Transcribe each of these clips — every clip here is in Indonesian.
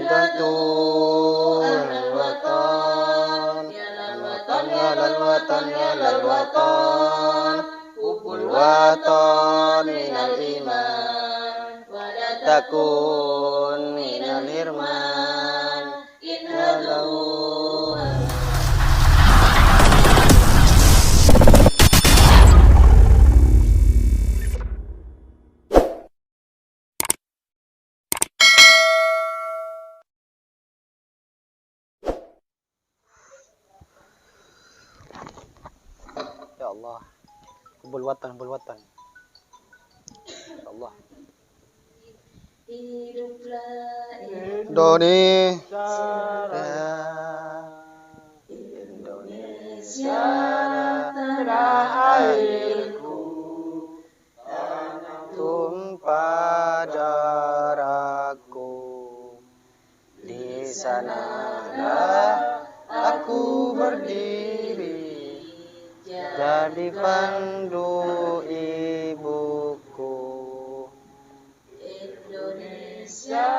Idatu alal watan, ya lal watan, ya lal watan, ya lal watan. Hubul watan minal iman, wala takun minal hirman. Innalahu ya Allah, hubul watan, ya Allah. Indonesia tanah airku, tumpah darahku. Di sanalah aku berdiri, jadi pandu ibuku. Indonesia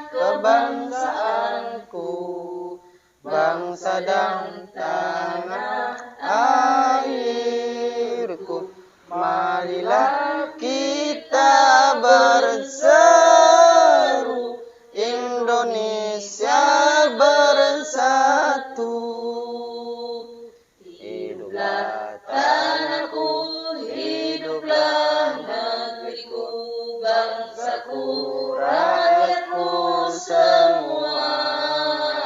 kebangsaanku, bangsa dan tanah airku. Marilah kita berseru, Indonesia bersatu. Hiduplah tanahku, hiduplah negeriku, bangsaku, rakyatku semuanya.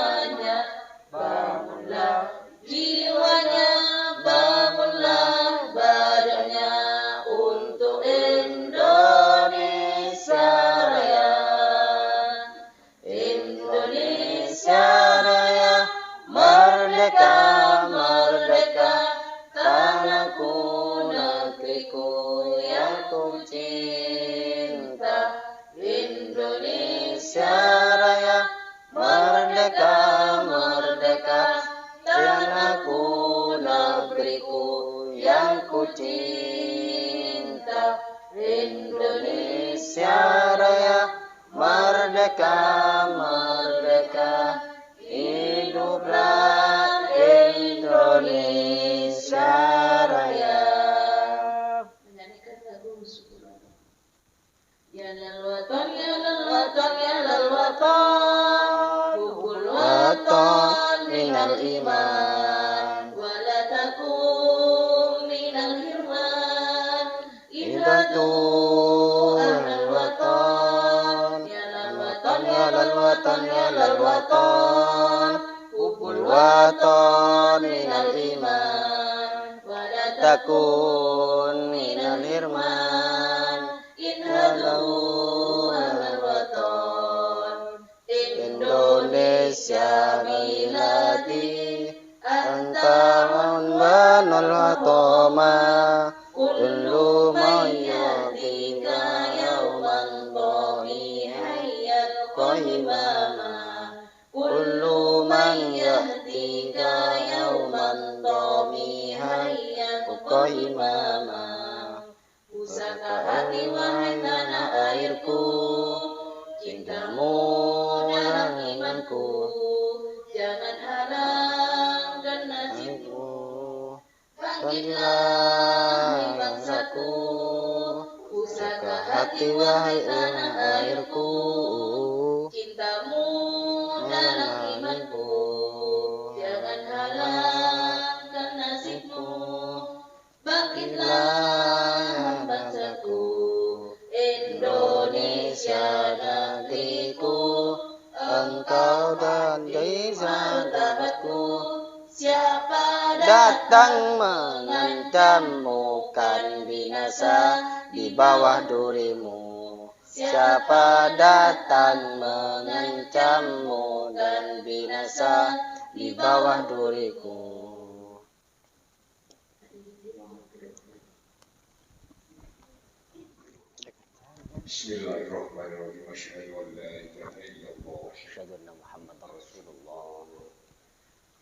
Bangunlah jiwanya, bangunlah badannya untuk Indonesia Raya. Indonesia Raya, merdeka, merdeka, tanahku, negeriku yang ku cinta. Indonesia Raya, merdeka, merdeka, tanahku, negeriku yang ku cinta. Indonesia Raya, merdeka, merdeka, hiduplah Indonesia Raya. Menyanyikan lagu syukur. Ya lal watan, ya lal watan, ya lal watan. Hubul watan minal iman, wala takum minal hirman. Idatu alal watan, ya lal watan, ya lal watan, ya lal watan. Hubul watan minal iman, wala takun minal hirman. Innalahu alal watan. Indonesia miladi, anta unwanul watama. Kullu man yatika yawman dhahi hayyal qaimama. Kullu man yatika yawman dhahi hayyal qaimama. Pusaka hati wahai tanah airku, cintamu dalam imanku. Jangan halang dan nasibku, bangkitlah bangsaku. Pusaka hati wahai tanah airku, cintamu dalam imanku. Jangan halang dan nasibku, bangkitlah bangsaku. Indonesia negeriku, engkau dan desa sahabatku. Siapa datang mengancammu kan binasa di bawah durimu. Siapa datang mengancammu dan binasa di bawah duriku. Bismillahirrahmanirrahim. Asyhadu an la ilaha illallah. Asyhadu anna Muhammadar Rasulullah.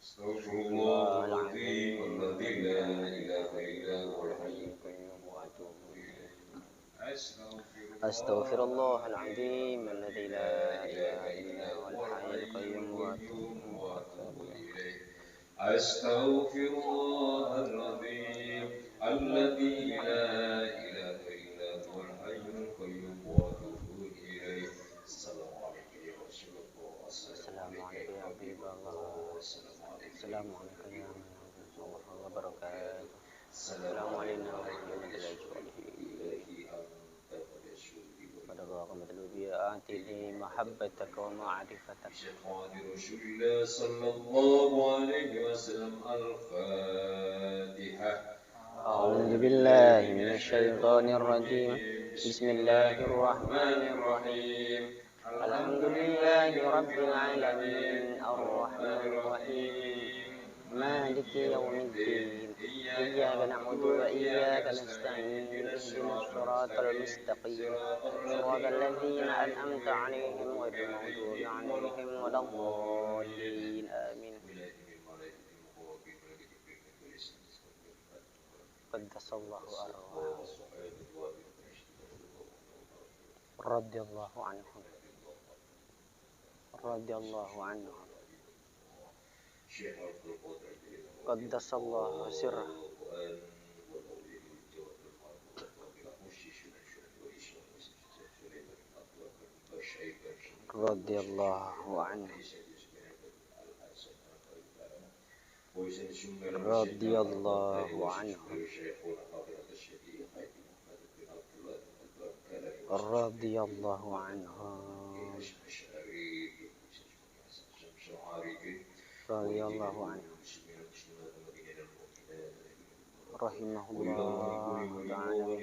Astaghfirullahaladzim alladzi la ilaha illa huwal hayyul qayyum wa atubu ilaih. Astaghfirullahaladzim alladzi la ilaha illa huwal أستغفر الله العظيم الذي لا إله إلا هو الحي القيوم وأتوب إليه. السلام عليكم يا رسول الله. السلام عليكم يا حبيب الله. السلام عليكم يا من ورحمة الله وبركاته. السلام علينا وعلى ورحمة الله محبتك ومعرفتك. رسول الله صلى الله عليه وسلم. الفاتحة. أعوذ بالله من الشيطان الرجيم. بسم الله الرحمن الرحيم. الحمد لله رب العالمين الرحمن الرحيم مالك يوم الدين إياك نعبد وإياك نستعين اهدنا الصراط المستقيم صراط الذين أنعمت عليهم غير المغضوب عليهم ولا الضالين آمين. قدس الله أرواحهم رضي الله عنهم رضي الله عنهم قدس الله سره رضي الله عنه رضي الله عنه رضي الله عنه رضي الله عنه رحمه الله تعالى.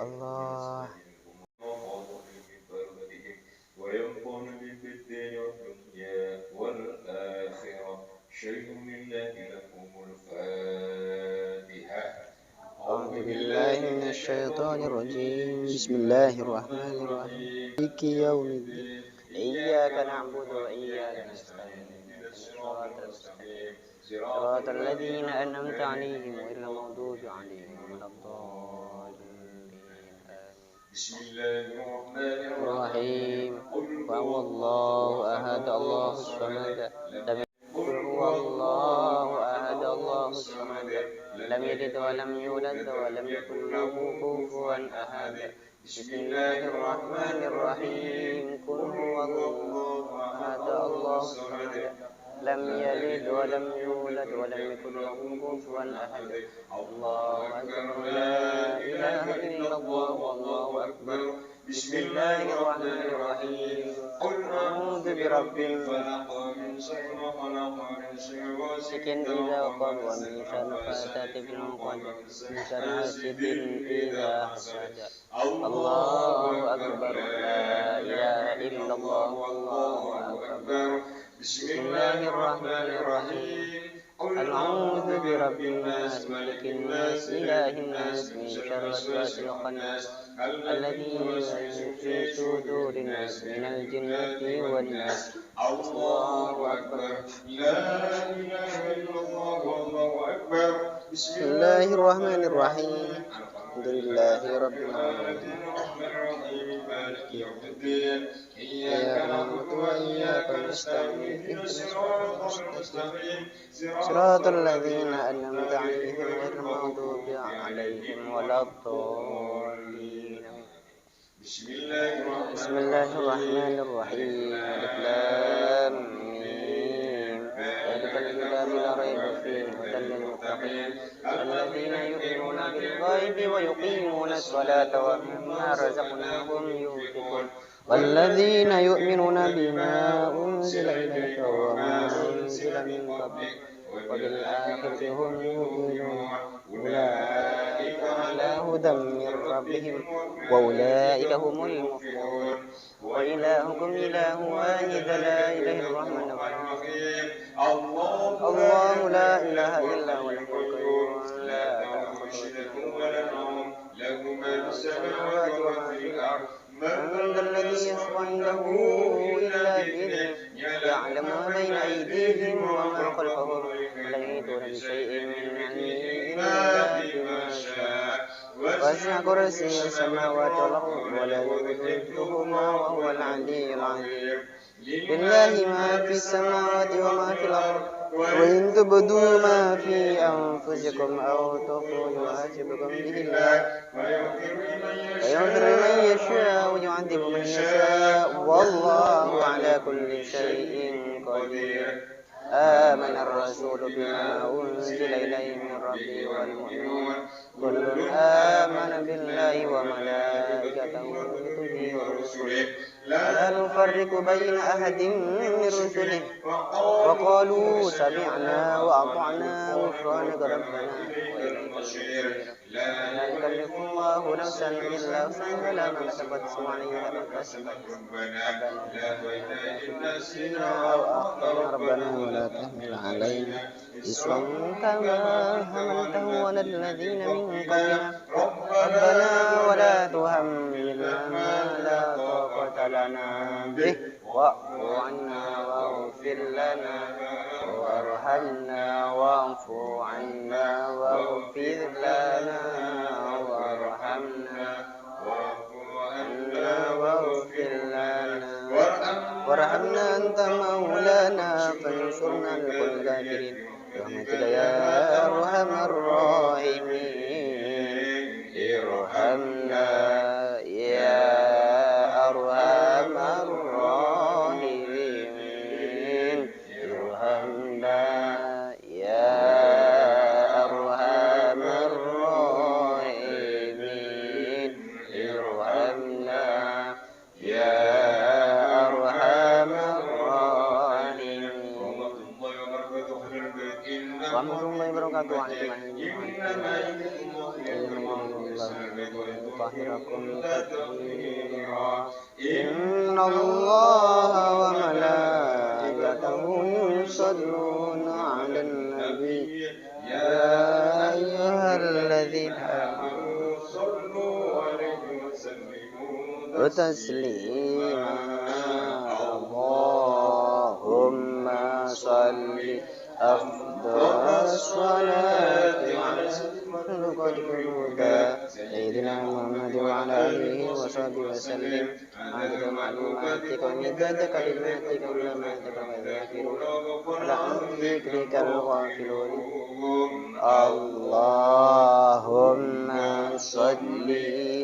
Allah وينفعنا بالدين والدنيا والآخرة. شيء لله لكم الفاتحة. أعوذ بالله من الشيطان الرجيم. بسم الله الرحمن الرحيم. مالك يوم الدين إياك نعبد وإياك نستعين صراط الذين أنعمت عليهم غير المغضوب عليهم ولا الضالين آمين. بسم الله الرحمن الرحيم. وهو الله أحد الله الصمد هو الله أحد الله الصمد لم يلد ولم يولد ولم يكن له كفوا أحد. بسم الله الرحمن الرحيم. قل هو الله أحد الله الصمد لم يلد ولم يولد ولم يكن له كفوا أحد. الله أكبر لا إله إلا الله والله أكبر. بسم الله الرحمن الرحيم. قل أعوذ برب الفلق من شر ما خلق من شر غاسق إذا وقب ومن شر فاسد في العقد من شر حاسد إذا حسد. الله أكبر لا إله إلا الله والله أكبر. بسم الله الرحمن الرحيم. قل أعوذ برب الناس ملك الناس إله الناس من شر الوسواس الخناس الذي يوسوس في صدور الناس من الجنة والناس. الله أكبر لا إله إلا الله والله أكبر. بسم الله الرحمن الرحيم. الحمد لله رب العالمين الرحمن الرحيم مالك يوم الدين إياك نعبد وإياك نستعين اهدنا الصراط المستقيم صراط الذين أنعمت عليهم غير المغضوب عليهم ولا الضالين. بسم الله الرحمن الرحيم. ألف لام ميم ذلك الكتاب لا ريب فيه هدى للمتقين الذين يؤمنون بالغيب ويقيمون الصلاة ومما رزقناهم ينفقون والذين يؤمنون بما أنزل إليك وما أنزل من قبلك وبالآخرة هم يوقنون أولئك على هدى من ربهم وأولئك هم المفلحون وإلهكم إله واحد لا إله إلا الرحمن الرحيم الله لا إله إلا هو الحي القيوم لا تأخذه سنة ولا نوم له ما في السماوات وما في الأرض من ذا الذي يشفع عنده إلا بإذنه يعلم ما بين أيديهم وما خلفهم ولا يحيطون بشيء من علمه إلا بما شاء وسع كرسيه السماوات والأرض ولا يؤوده وهو العلي العظيم لله ما في السماوات وما في الأرض وإن تبدوا ما في أنفسكم أو تخفوه يحاسبكم به الله فيغفر لمن يشاء ويعذب من يشاء والله على كل شيء قدير آمن الرسول بما أنزل إليه من ربه والمؤمنون كل آمن بالله وملائكته وكتبه ورسله لا نفرق بين أحد من رسله وقالوا سمعنا وأطعنا غفرانك ربنا وإليك المصير لا يكلف الله نفسا إلا وسعها لها ما كسبت وعليها ما كسبت ربنا لا تؤاخذنا إن نسينا أو أخطأنا ربنا ولا تحمل علينا إصرا كما حملته على الذين من قبلنا ربنا ولا تحملنا ما لا طاقة لنا به واعف عنا واغفر لنا وارحمنا واعف عنا واغفر لنا وارحمنا واغفر لنا وارحمنا أنت مولانا فانصرنا على القوم الكافرين برحمتك يا أرحم الراحمين ارحمنا يا أرحم الراحمين ارحمنا يا أرحم الراحمين ارحمنا يا أرحم الراحمين ورحمة الله وبركاته طهركم تطهيرا إن الله وملائكته يصلون على النبي يا أيها الذين آمنوا صلوا عليه وسلموا تسليما اللهم صل أفضل الصلاة على سيدنا محمد وعلى آله وصحبه وسلم عدد معلوماتك ومداد كلماتك ولما ذكر الذاكرون وعن ذكرك الغافلون اللهم صل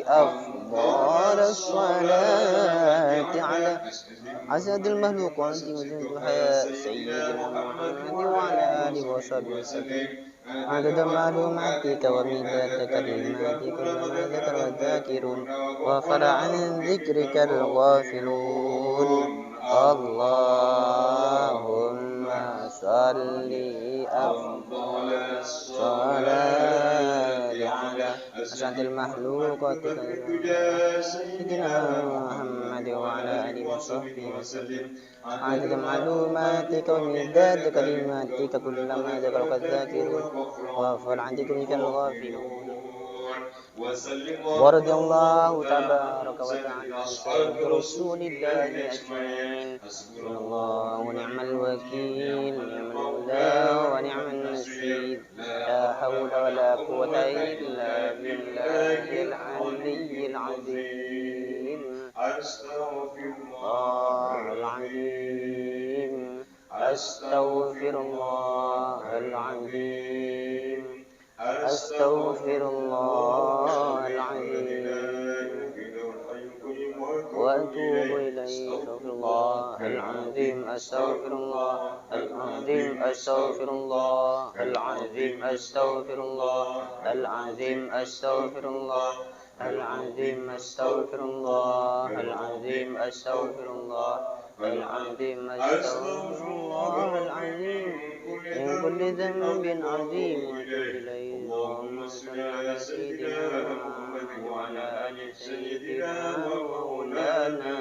أفضل الصلاة على أسعد المخلوقات وجندها سيدنا محمد وعلى آله وصحبه وسلم عدد معلوماتك ومداد كلماتك ولما ذكر الذاكرون وغفل عن ذكرك الغافلون اللهم صل أفضل الصلاة على أسعد المخلوقات سيدنا محمد وعلى آله وصحبه وسلم عدد معلوماتك ومداد كلماتك كلما ذكرك الذاكرون وغفل عن ذكرك الغافلون ورضي الله تبارك وتعالى عن سيد رسول الله أجمعين حسبنا الله ونعم الوكيل نعم المولى ونعم النصير لا حول ولا قوة إلا بالله العلي العظيم أستغفر الله العظيم أستغفر الله العظيم أستغفر الله العظيم وأتوب إليه أستغفر الله العظيم أستغفر الله العظيم أستغفر الله العظيم أستغفر الله العظيم أستغفر الله العظيم أستغفر الله العظيم أستغفر الله العظيم أستغفر الله العظيم من كل ذنب عظيم وأتوب إليه اللهم صل على سيدنا محمد وعلى آل سيدنا مولانا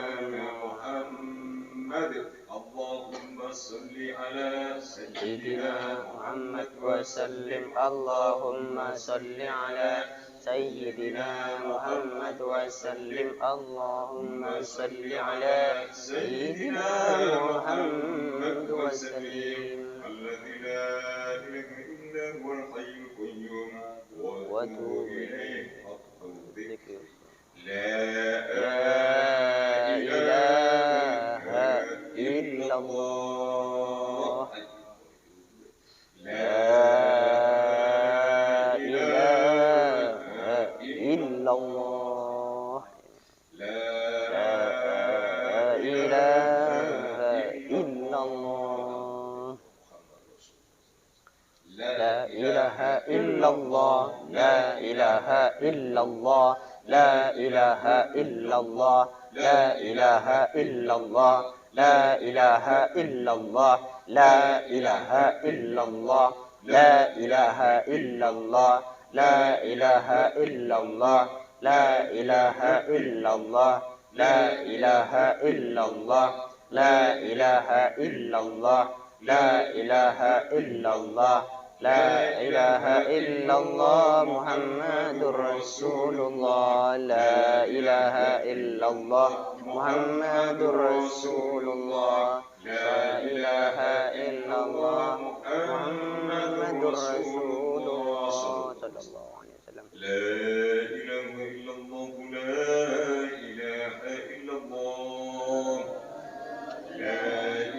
محمد اللهم صل على سيدنا محمد وسلم اللهم صل على سيدنا محمد وسلم اللهم صل على سيدنا محمد وسلم الذي لا إله إلا هو الحي القيوم وتوب إليه ذكر لا إله إلا الله لا إله إلا الله لا إله إلا الله لا إله إلا الله لا إله إلا الله لا إله إلا الله لا إله إلا الله لا إله إلا الله لا إله إلا الله لا إله إلا الله لا إله إلا الله لا إله إلا الله لا إله إلا الله لا إله إلا الله لا إله إلا الله لا إله إلا الله محمد رسول الله لا إله إلا الله محمد رسول الله لا إله إلا الله محمد رسول الله صلى الله عليه وسلم لا إله إلا الله لا إله إلا الله لا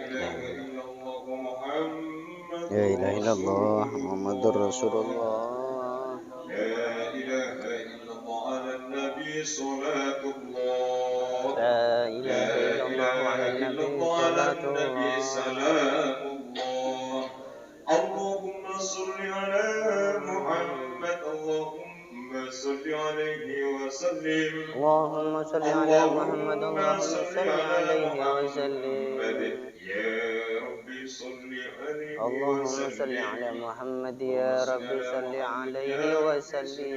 إله إلا الله محمد لا إله إلا الله محمد رسول الله الله لا إله إلا الله على النبي صلاة الله لا إله لا إلا الله على إله إلا النبي الله على صلاة النبي الله سلام الله اللهم صل على محمد اللهم صل عليه وسلم اللهم صل على محمد اللهم صل عليه وسلم يا ربي صل عليه اللهم صل وسلم على محمد يا رب صل عليه وسلم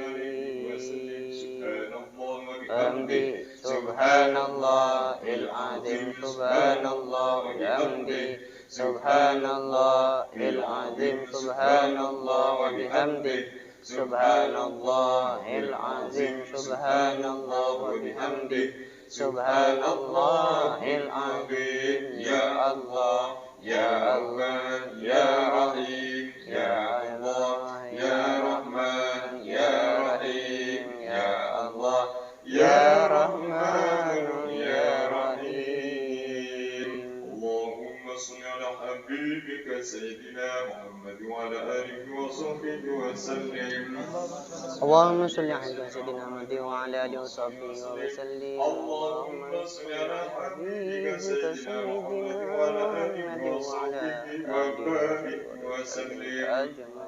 بحمدي سبحان الله العظيم سبحان الله وبحمدي سبحان الله العظيم سبحان الله وبحمدي سبحان الله العظيم سبحان الله وبحمدي سبحان الله العظيم يا الله يا الله يا رحيم يا الله يا رحمن يا رحيم يا الله يا رحمن يا رحيم اللهم صل على حبيبك سيدنا محمد وعلى آله وصحبه وسلم اللهم صل على سيدنا محمد وعلى آله وصحبه وسلم اللهم صل على حبيبك سيدنا محمد وعلى آله وصحبه وبارك وسلم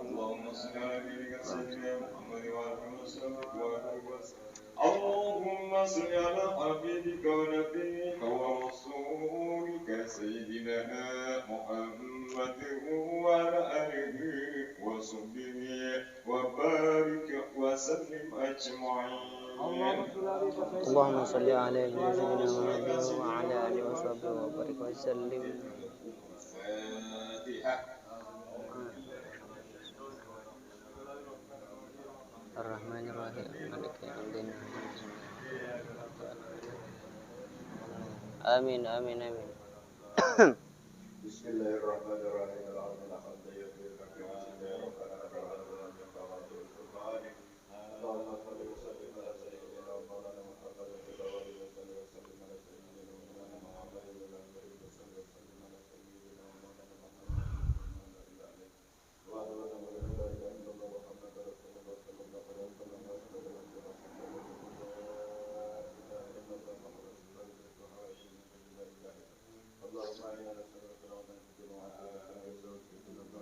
اللهم صل على حبيبك سيدنا محمد وعلى آله وصحبه وبارك وسلم اللهم صل على حبيبك ونبيك ورسولك سيدنا محمد وعلى آله وصحبه وبارك وسلم أجمعين اللهم صل على سيدنا محمد وعلى آله وصحبه وبارك وسلم الرحمن الرحيم مالك يوم الدين آمين آمين آمين بسم الله الرحمن الرحيم الحمد لله رب العالمين اللهم صل وسلم على سيدنا مولانا محمد وعلى اله وصحبه وسلم على سيدنا مولانا محمد وعلى اله وصحبه وسلم على سيدنا مولانا محمد اللهم انا نسالك العافيه في الدنيا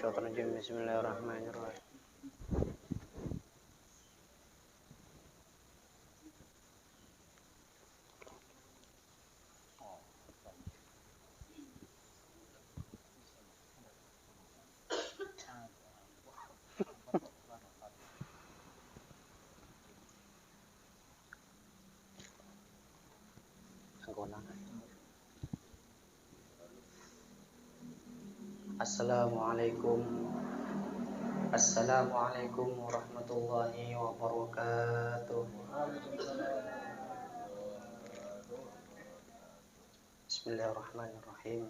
minasyaitonir rajim. Bismillahirrahmanirrahim. Assalamualaikum warahmatullahi wabarakatuh. Bismillahirrahmanirrahim.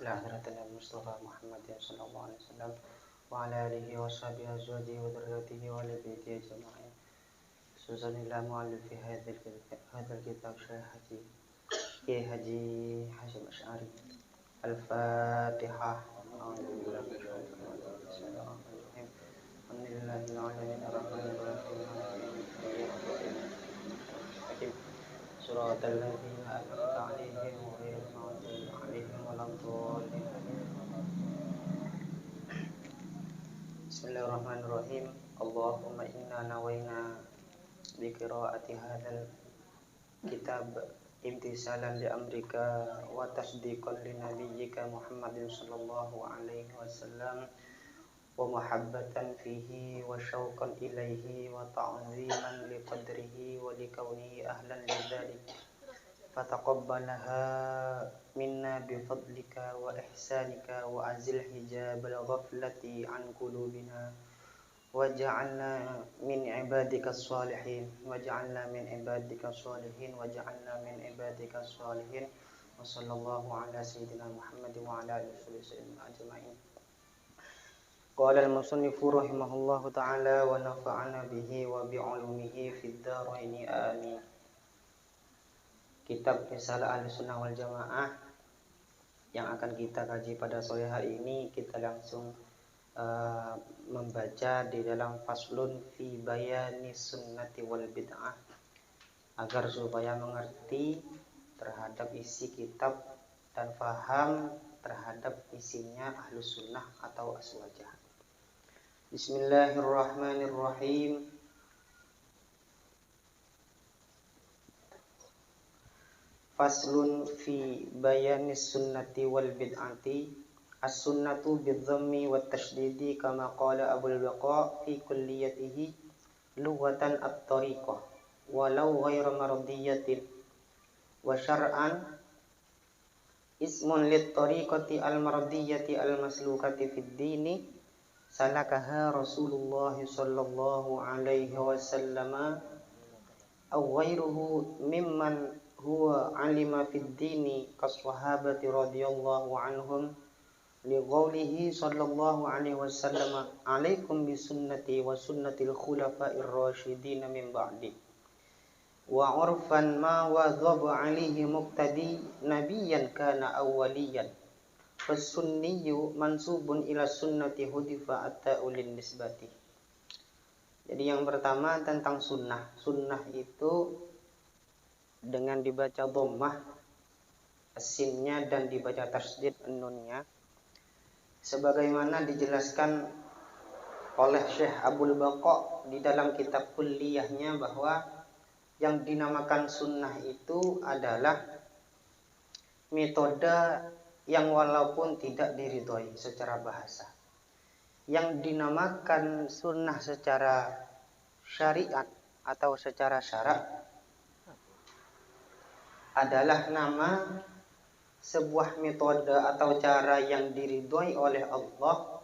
Lahiratul Mustafa Muhammad sallallahu alaihi wasallam wa ala alihi wa sahbihi azwajihi wa dzurriyyatihi wa ali baitihi ajma'in. Susanillah mu'allif fi hadzal kitab Syekh Haji Hasyim Asy'ari. Al-Fatihah. Bismillahirrahmanirrahim. Alhamdulillahil alamin arrahmanir rahim. Suratal ladzina an'amta 'alaihim ghairil maghdubi 'alaihim waladdallin. Bismillahirrahmanirrahim. Allahumma inna nawaina bi qiraati hadzal kitab imtisalan li amrika wa tasdiqan li nabiyyika Muhammadin sallallahu alaihi wasallam wa mahabbatan fihi wa syauqan ilaihi wa ta'ziman li qadrihi wa li kaunihi ahlan lidzalik fataqabbalaha minna bi fadlika wa ihsanika wa azil hijabal ghaflati an qulubina waj'alna min ibadikas sholihin waj'alna min ibadikas sholihin waj'alna min ibadikas sholihin wa sallallahu ala sayyidina Muhammad wa ala alihi wasallam ajma'in. Qala al-musannifu rahimahullahu ta'ala wa nafa'ana bihi wa bi'ulumihi fid dharain amin. Kitab Risalah Ahlussunnah wal Jamaah yang akan kita kaji pada sore hari ini, kita langsung membaca di dalam faslun fi bayani sunnati wal bid'ah, agar supaya mengerti terhadap isi kitab dan faham terhadap isinya Ahlus Sunnah atau Aswajah. Bismillahirrahmanirrahim. Faslun fi bayani sunnati wal bid'ati. As-sunnatu bidh-dhammi wat-tashdidi kama qala Abul Baqa fi kulliyatihi lughatan at-tariqah walau ghairu mardiyatin wa syar'an ismun lit-tariqati al-mardiyati al-maslukati fid-dini salakaha Rasulullah sallallahu alaihi wasallam aw ghairuhu mimman huwa alima fid-dini kas-sahabati radhiyallahu anhum liqaulihi sallallahu alaihi wasallam alaikum bisunnati wa sunnatil khulafa'ir rasyidin min ba'di wa urfan ma wadhaba alaihi muqtadi nabiyyan kana awwaliyan fasunniyu mansubun ila sunnati hudifa at-ta'ulin nisbati. Jadi yang pertama tentang sunnah. Sunnah itu dengan dibaca dhammah sinnya dan dibaca tasydid nunnya, sebagaimana dijelaskan oleh Syekh Abul Baqa di dalam kitab kulliyahnya bahwa yang dinamakan sunnah itu adalah metode yang walaupun tidak diridhoi secara bahasa. Yang dinamakan sunnah secara syariat atau secara syarak adalah nama sebuah metode atau cara yang diridhoi oleh Allah,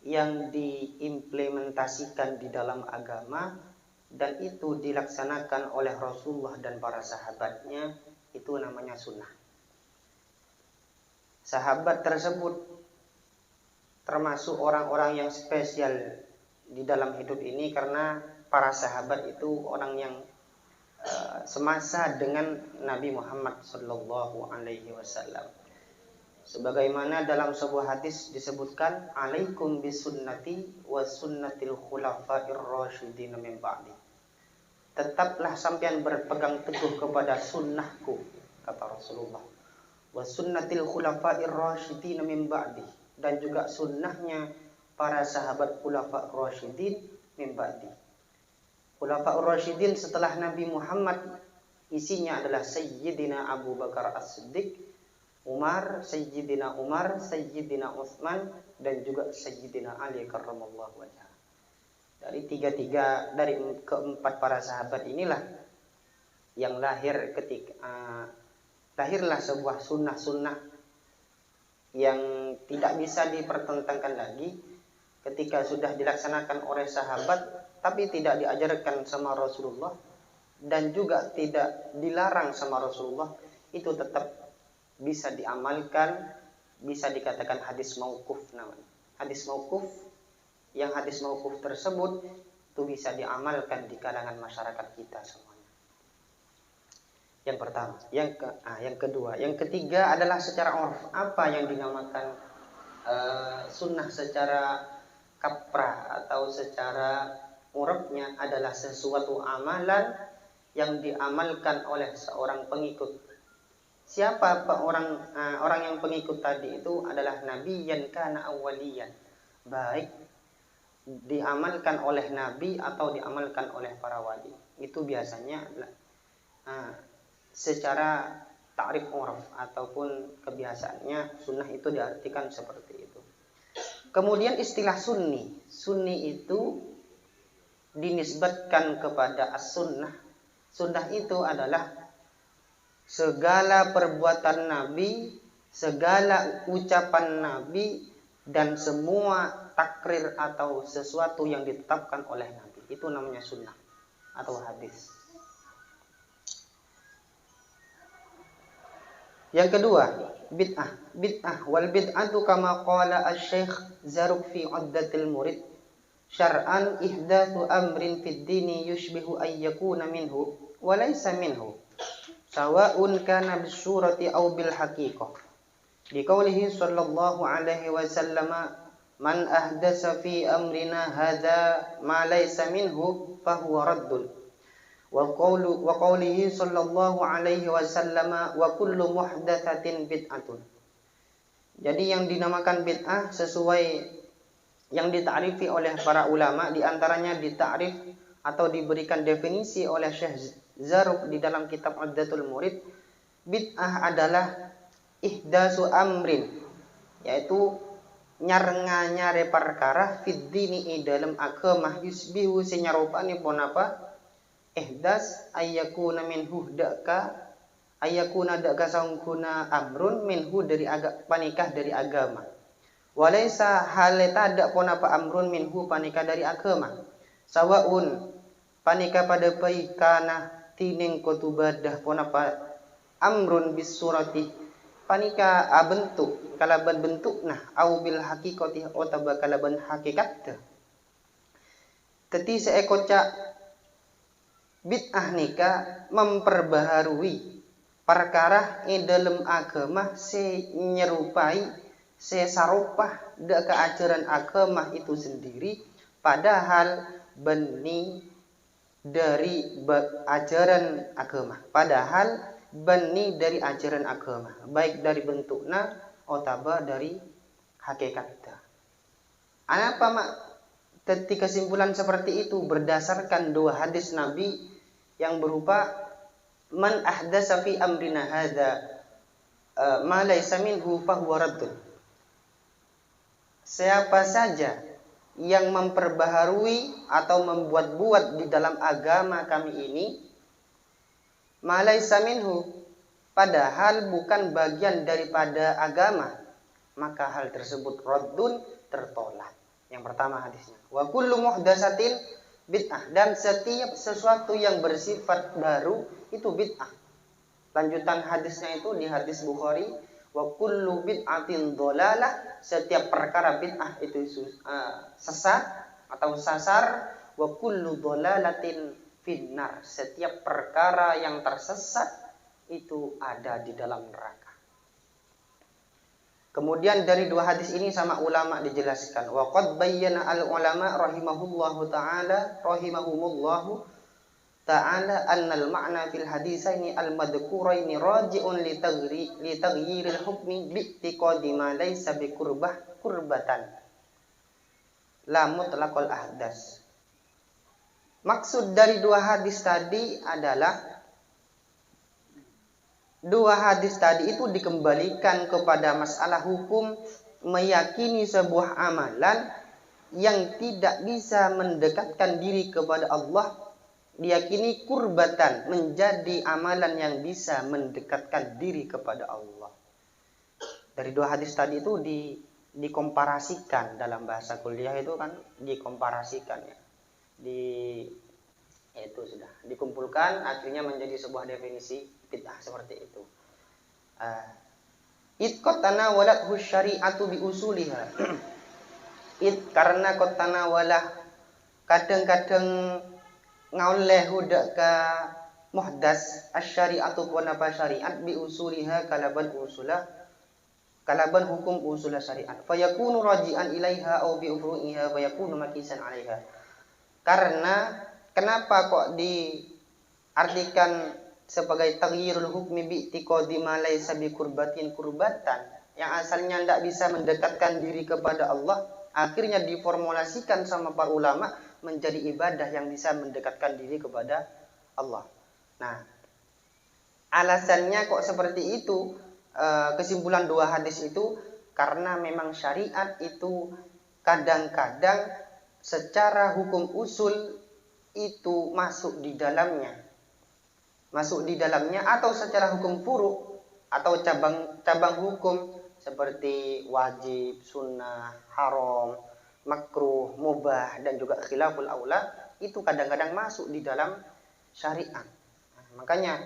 yang diimplementasikan di dalam agama, dan itu dilaksanakan oleh Rasulullah dan para sahabatnya, itu namanya sunnah. Sahabat tersebut termasuk orang-orang yang spesial di dalam hidup ini, karena para sahabat itu orang yang semasa dengan Nabi Muhammad sallallahu alaihi wasallam. Sebagaimana dalam sebuah hadis disebutkan, alaikum bisunnati wa sunnatil khulafa'ir rasyidin min ba'di. Tetaplah sampean berpegang teguh kepada sunnahku, kata Rasulullah, wa sunnatil khulafa'ir rasyidin min ba'di, dan juga sunnahnya para sahabat khulafa' rasyidin min ba'di. Khulafa' rasyidin setelah Nabi Muhammad isinya adalah Sayyidina Abu Bakar As-Siddiq, Umar, Sayyidina Utsman, dan juga Sayyidina Ali karramallahu wajhah. Dari keempat para sahabat inilah yang lahirlah sebuah sunnah-sunnah yang tidak bisa dipertentangkan lagi ketika sudah dilaksanakan oleh sahabat tapi tidak diajarkan sama Rasulullah dan juga tidak dilarang sama Rasulullah, itu tetap bisa diamalkan, bisa dikatakan hadis mauquf namanya. Hadis mauquf, yang hadis mauquf tersebut itu bisa diamalkan di kalangan masyarakat kita semuanya. Yang pertama, yang kedua, yang ketiga adalah secara urf. Apa yang dinamakan sunnah secara kaprah atau secara urufnya adalah sesuatu amalan yang diamalkan oleh seorang pengikut. Siapa orang yang pengikut tadi itu adalah nabiyyan kana awwaliyan, baik diamalkan oleh nabi atau diamalkan oleh para wali. Itu biasanya secara ta'rif uruf ataupun kebiasaannya sunnah itu diartikan seperti itu. Kemudian istilah sunni itu dinisbatkan kepada as-sunnah. Sunnah itu adalah segala perbuatan Nabi, segala ucapan Nabi, dan semua takrir atau sesuatu yang ditetapkan oleh Nabi. Itu namanya sunnah atau hadis. Yang kedua, bid'ah wal bid'atu kama qala asy-syekh Zarruq fi 'uddatil murid syar'an ihdatsu amrin fid dini yushbihu ay yakuna minhu wa laysa minhu sawa'un kana bisurati aw bil haqiqah. Di qaulihi sallallahu alaihi wasallam, man ahdasa fi amrina hadza ma laysa minhu fa huwa raddun. Wa qaulihi sallallahu alaihi wasallam, wa kullu muhdatsatin bid'atun. Jadi yang dinamakan bid'ah sesuai yang dita'rifi oleh para ulama, diantaranya ditakrif atau diberikan definisi oleh Syekh Zarruq di dalam kitab Uddatul Murid. Bid'ah adalah ihdasu amrin, yaitu nyare perkara fid dini dalam agama yusbihu senyarupani pun apa ihdas ayyakuna minhu ayyakuna daka sangkuna amrun minhu dari panikah dari agama. Walaysa haleta dak pon apa amrun minhu panika dari agama. Sawaun panika pada paikana tining kutubadah pon apa amrun bis surati panika bentuk kalaban bentuk nah au bil haqiqati otaba kalaban hakikat. Teti seekor cak bid'ah nika memperbaharui perkara dalam agama senyerupai sesarupah dak keajaran agama itu sendiri, padahal benih dari ajaran agama, baik dari bentuknya atau dari hakikatnya. Apa mak ketika kesimpulan seperti itu berdasarkan dua hadis Nabi yang berupa man ahdasa fi amrina hadza ma laysa minhu fa huwa raddun. Siapa saja yang memperbaharui atau membuat-buat di dalam agama kami ini ma laysa minhu, padahal bukan bagian daripada agama, maka hal tersebut raddun, tertolak. Yang pertama hadisnya. Wa kullu muhdatsatin bid'ah, dan setiap sesuatu yang bersifat baru itu bid'ah. Lanjutan hadisnya itu di hadis Bukhari, wa kullu bid'atin dhalalah, setiap perkara bid'ah itu sesat atau sasar, wa kullu dhalalatin finnar, setiap perkara yang tersesat itu ada di dalam neraka. Kemudian dari dua hadis ini sama ulama dijelaskan, wa qad bayyana al ulama rahimahumullahu ta'ala annal ma'na fil hadisaini al-madhkuraini raji'un li taghyiril hukmi bi'tiqadi ma laysa bi kurbatan la mutlaqal ahdas. Maksud dari dua hadis tadi adalah dua hadis tadi itu dikembalikan kepada masalah hukum meyakini sebuah amalan yang tidak bisa mendekatkan diri kepada Allah, diyakini kurbatan, menjadi amalan yang bisa mendekatkan diri kepada Allah. Dari dua hadis tadi itu dikomparasikan, dalam bahasa kuliah itu kan dikomparasikan ya. Itu sudah dikumpulkan akhirnya menjadi sebuah definisi bid'ah seperti itu. Qad tanawalathu syari'atu bi usuliha. Karena qad tanawalah kadang-kadang ngauleh hudak ka muhdas asy-syari'atu wa napa syariat bi usuliha kalaban hukum usul syariat fayakunu raji'an ilaiha aw bi furu'iha fayakunu makisan 'alaiha. Karena kenapa kok diartikan sebagai taghyirul hukmi bi i'tiqadi ma laysa bi kurbatan, yang asalnya tidak bisa mendekatkan diri kepada Allah, akhirnya diformulasikan sama para ulama menjadi ibadah yang bisa mendekatkan diri kepada Allah. Nah, alasannya kok seperti itu, kesimpulan dua hadis itu karena memang syariat itu kadang-kadang secara hukum usul itu masuk di dalamnya atau secara hukum furu atau cabang hukum seperti wajib, sunnah, haram, makruh, mubah dan juga khilaful aula itu kadang-kadang masuk di dalam syariat. Makanya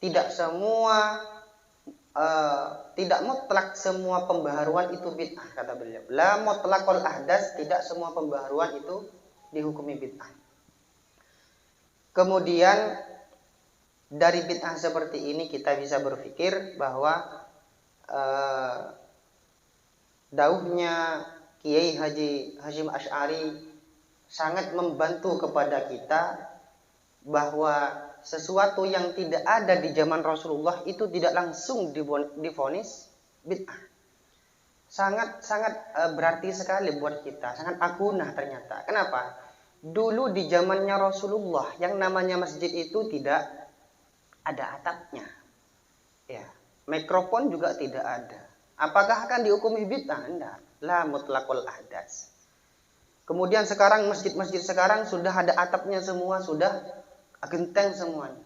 tidak mutlak semua pembaharuan itu bid'ah, kata beliau. La mutlaqul ahdas, tidak semua pembaharuan itu dihukumi bid'ah. Kemudian dari bid'ah seperti ini kita bisa berpikir bahwa dauhnya Kiai Haji Hasyim Asy'ari sangat membantu kepada kita bahwa sesuatu yang tidak ada di zaman Rasulullah itu tidak langsung divonis bid'ah. Sangat berarti sekali buat kita, sangat agunah ternyata. Kenapa? Dulu di zamannya Rasulullah yang namanya masjid itu tidak ada atapnya. Ya, mikrofon juga tidak ada. Apakah akan dihukumi bid'ah? Enggak. La mutlaqul ahdas. Kemudian sekarang masjid-masjid sekarang sudah ada atapnya semua, sudah genteng semuanya.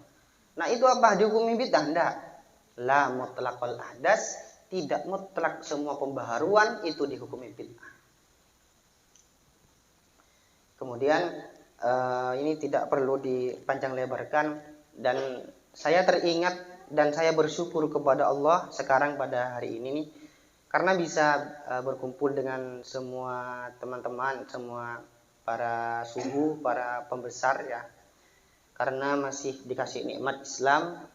Nah, itu apa? Dihukumi bid'ah? Enggak. La mutlaqul ahdas, tidak mutlak semua pembaharuan itu dihukumi bid'ah. Kemudian ini tidak perlu dipanjang lebarkan, dan saya teringat dan saya bersyukur kepada Allah sekarang pada hari ini nih, karena bisa berkumpul dengan semua teman-teman, semua para suhu, para pembesar ya. Karena masih dikasih nikmat Islam,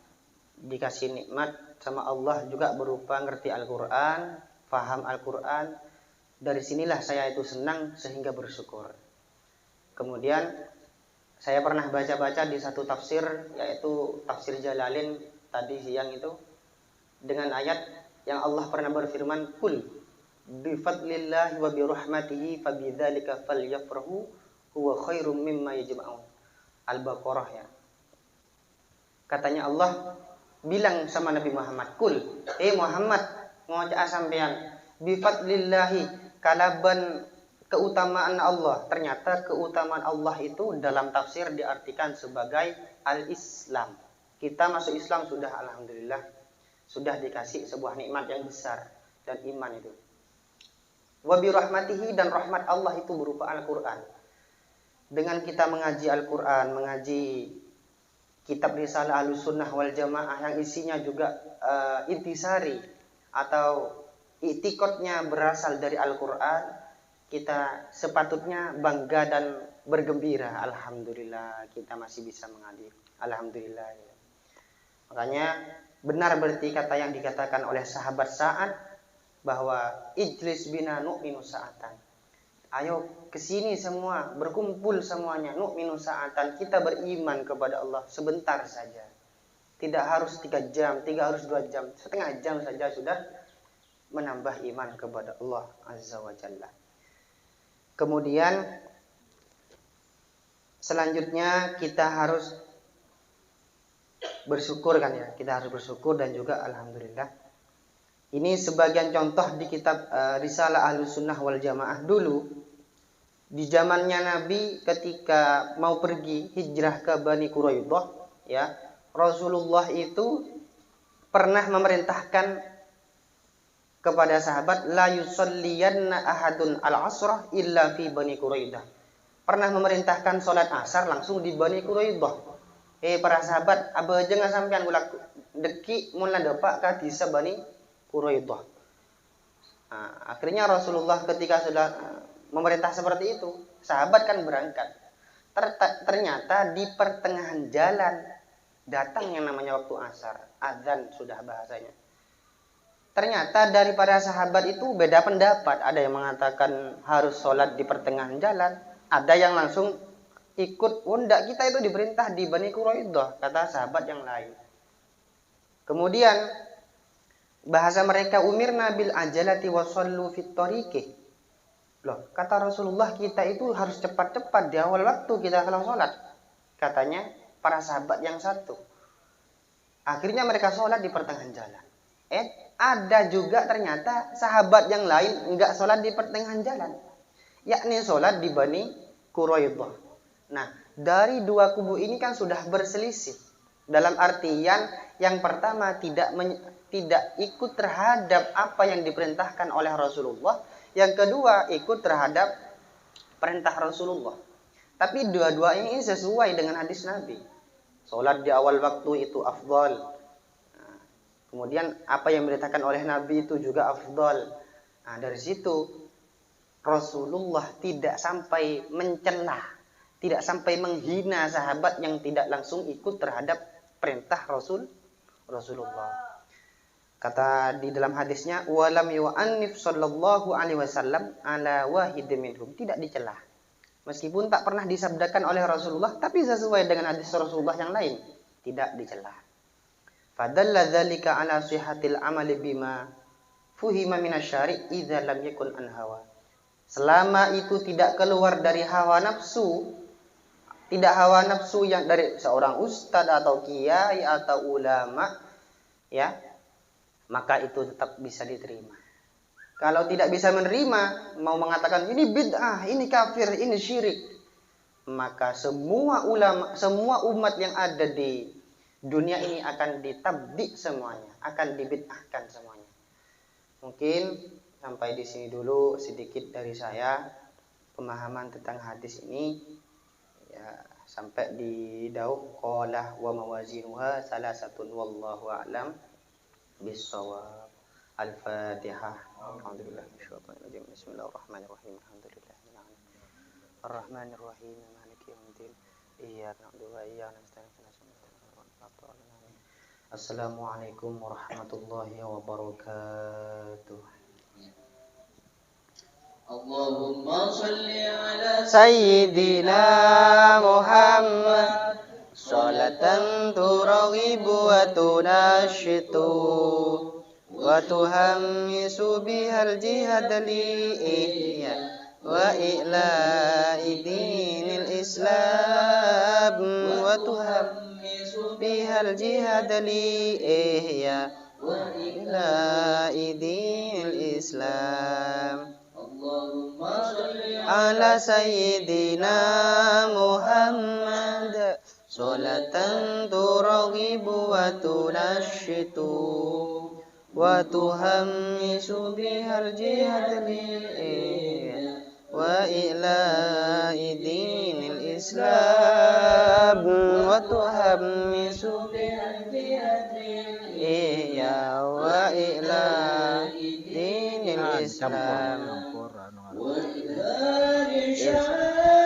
dikasih nikmat sama Allah juga berupa ngerti Al-Quran, faham Al-Quran. Dari sinilah saya itu senang sehingga bersyukur. Kemudian saya pernah baca-baca di satu tafsir, yaitu tafsir Jalalain tadi siang itu, dengan ayat yang Allah pernah berfirman, "Qul bi fadlillahi wa bi rahmatihi fabidzalika falyafrahu huwa khairum mimma yajma'un." Al-Baqarah ya. Katanya Allah bilang sama Nabi Muhammad, "Qul, Muhammad, ngocak sampean bi fadlillahi, kalaban keutamaan Allah." Ternyata keutamaan Allah itu dalam tafsir diartikan sebagai al-Islam. Kita masuk Islam sudah, alhamdulillah, sudah dikasih sebuah nikmat yang besar, dan iman itu. Wa bi rahmatihi, dan rahmat Allah itu berupa Al-Quran. Dengan kita mengaji Al-Quran, mengaji kitab Risalah Ahlussunnah wal Jamaah yang isinya juga intisari atau i'tiqadnya berasal dari Al-Quran, kita sepatutnya bangga dan bergembira. Alhamdulillah kita masih bisa mengaji. Alhamdulillah ya. Makanya benar berarti kata yang dikatakan oleh sahabat Sa'ad bahwa ijlis bina nu'minu sa'atan. Ayo kesini semua, berkumpul semuanya. Nu'minu sa'atan, kita beriman kepada Allah sebentar saja. Tidak harus 3 jam, tidak harus 2 jam. Setengah jam saja sudah menambah iman kepada Allah Azza wa Jalla. Kemudian selanjutnya kita harus bersyukur kan ya. Kita harus bersyukur dan juga alhamdulillah. Ini sebagian contoh di kitab Risalah Ahlus Sunnah wal Jamaah dulu. Di zamannya Nabi ketika mau pergi hijrah ke Bani Quraidah, ya, Rasulullah itu pernah memerintahkan kepada sahabat la yusalliyanna ahadun al-asrah illa fi Bani Quraidah. Pernah memerintahkan salat asar langsung di Bani Quraidah. Para sahabat, aba jangan sampean ulah deki mun dapat ka disa Bani Quraidah. Nah, akhirnya Rasulullah ketika sudah memerintah seperti itu, sahabat kan berangkat. Ternyata di pertengahan jalan datang yang namanya waktu asar, azan sudah bahasanya. Ternyata daripada sahabat itu beda pendapat. Ada yang mengatakan harus sholat di pertengahan jalan, ada yang langsung ikut, "Enggak, kita itu diperintah di Bani Quraidah," kata sahabat yang lain. Kemudian bahasa mereka, umirna bil ajalati wa shallu fit tariqih. Loh, kata Rasulullah kita itu harus cepat-cepat di awal waktu kita kalau sholat. Katanya para sahabat yang satu. Akhirnya mereka sholat di pertengahan jalan. Ada juga ternyata sahabat yang lain enggak sholat di pertengahan jalan. Yakni sholat di Bani Quraidah. Nah, dari dua kubu ini kan sudah berselisih. Dalam artian yang pertama tidak ikut terhadap apa yang diperintahkan oleh Rasulullah. Yang kedua ikut terhadap perintah Rasulullah. Tapi dua-dua ini sesuai dengan hadis Nabi. Sholat di awal waktu itu afdal. Nah, kemudian apa yang diberitakan oleh Nabi itu juga afdal. Nah, dari situ Rasulullah tidak sampai mencela, tidak sampai menghina sahabat yang tidak langsung ikut terhadap perintah Rasulullah. Kata di dalam hadisnya, walam yu'annif sallallahu alaihi wasallam ala wahid minhum, tidak dicela. Meskipun tak pernah disabdakan oleh Rasulullah, tapi sesuai dengan hadis Rasulullah yang lain, tidak dicela. Fadalla dzalika ala sihhatil amali bima fuhima minasyari' idza lam yakun an hawa. Selama itu tidak keluar dari hawa nafsu, tidak hawa nafsu yang dari seorang ustadz atau kiai atau ulama, ya, maka itu tetap bisa diterima. Kalau tidak bisa menerima, mau mengatakan ini bid'ah, ini kafir, ini syirik, maka semua ulama, semua umat yang ada di dunia ini akan ditabdi semuanya, akan dibid'ahkan semuanya. Mungkin sampai di sini dulu sedikit dari saya pemahaman tentang hadis ini. Ya, sampai di dauh qala wa mawazinuha salasatun wallahu a'lam bis-shawab. Al-Fatihah. Alhamdulillah. Bismillahirrahmanirrahim. Alhamdulillahil alamin. Ar-Rahmanir Rahim. Maliki yaumiddin. Iyyaka na'budu wa iyyaka nasta'in. Assalamualaikum warahmatullahi wabarakatuh. Allahumma shalli ala Sayyidina Muhammad salatan turaghibu wa tunashitu wa tuhammisu bihal jihad li wa ila'i dinil Islam wa tuhammisu bihal jihad li wa ila'i dinil Islam. Allahumma shalli ala Sayyidina Muhammad salatan turaghibu wa tunashitu wa tuhammisu bihal jihad wa ila'i dinil Islam wa tuhammisu bihal jihad wa ila'i dinil Islam.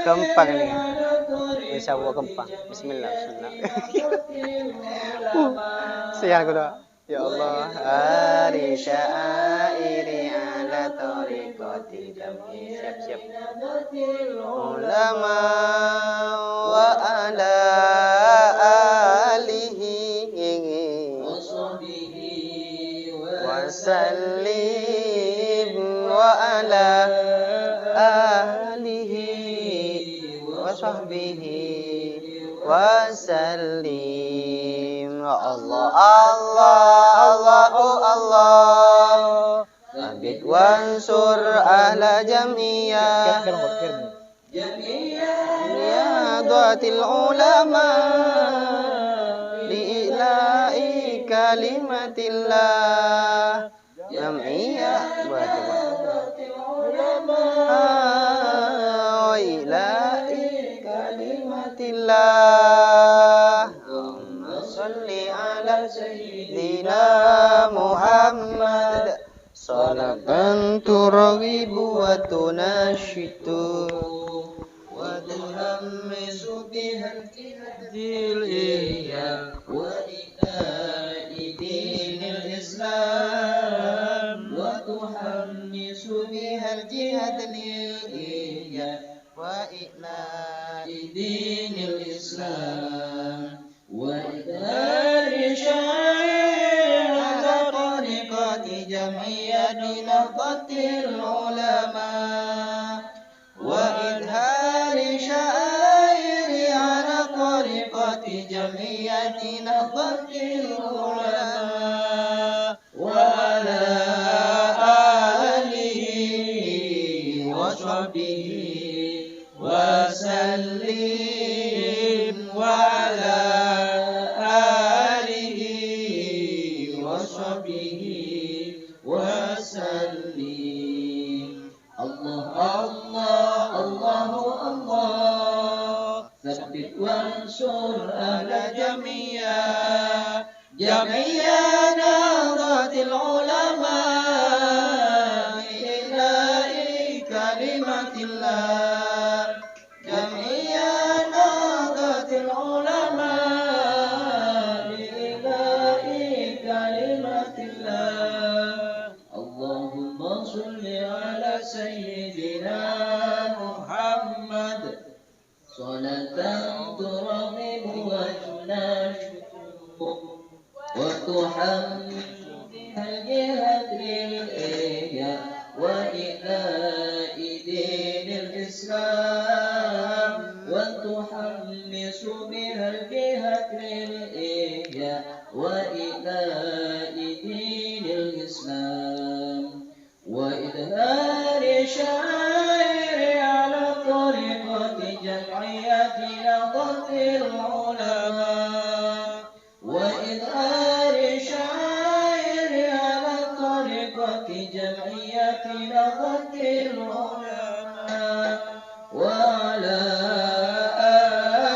Gampang nih. Bisa buat gampang. Bismillah. Siang kuda. Ya Allah, hari syairi ala tariqati jam'iyah ulama wa ala alihi wa sallim wa ala alihi wa sahbihi wa sallim. Allah Allah Allah Abid wansur ahla jamiyah Riyadatil ulama Li'ila'i kalimatillah Jamiyah Li'ila'i kalimatillah Allahumma salli ala sayyidina Muhammad Salatan turaghibu wa tunashitu wa tuhammisu bihal jihadil iya wa ila'i dinil islam wa tuhammisu bihal jihadil iya wa ila'i dinil islam wa idhari syair ala tariqati jamiyati nahdatil ulama wa idhari syairi ala tariqati jamiyati nahdatil ulama wa ala alihi wa sahbihi wa sallim wa ala alihi wa sahbihi wa sallim. Allah Allah Allahu Allah Tsabbit wansur ahla jamiyah nahdatil ulama ilahi kalimatillah jamiyah nahdatil ulama ilahi kalimatillah. Allahumma salli ala sayyidina Muhammad salatan turaghibu wa tunashitu wa tuhammidu bihal jihadil iya wa ila'i dinil islam wa tuhammisu bihal jihadil iya wa ila'i dinil islam wa idhari syairi ala tariqati jam'iyati nahdatil ulama wa idhari syairi ala tariqati jam'iyati nahdatil ulama wa ala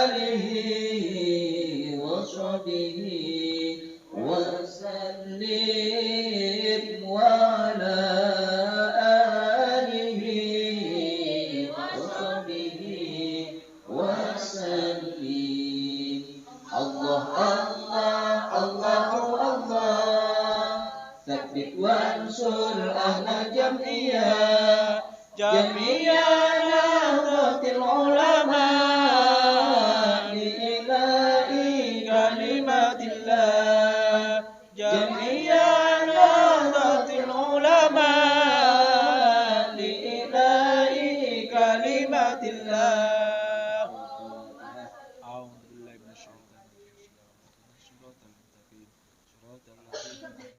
alihi wa sahbihi wa sallim wa ala alihi wa sahbihi wa sallim. Allah Allah Allahu Allah Tsabbit wansur ahla jamiyah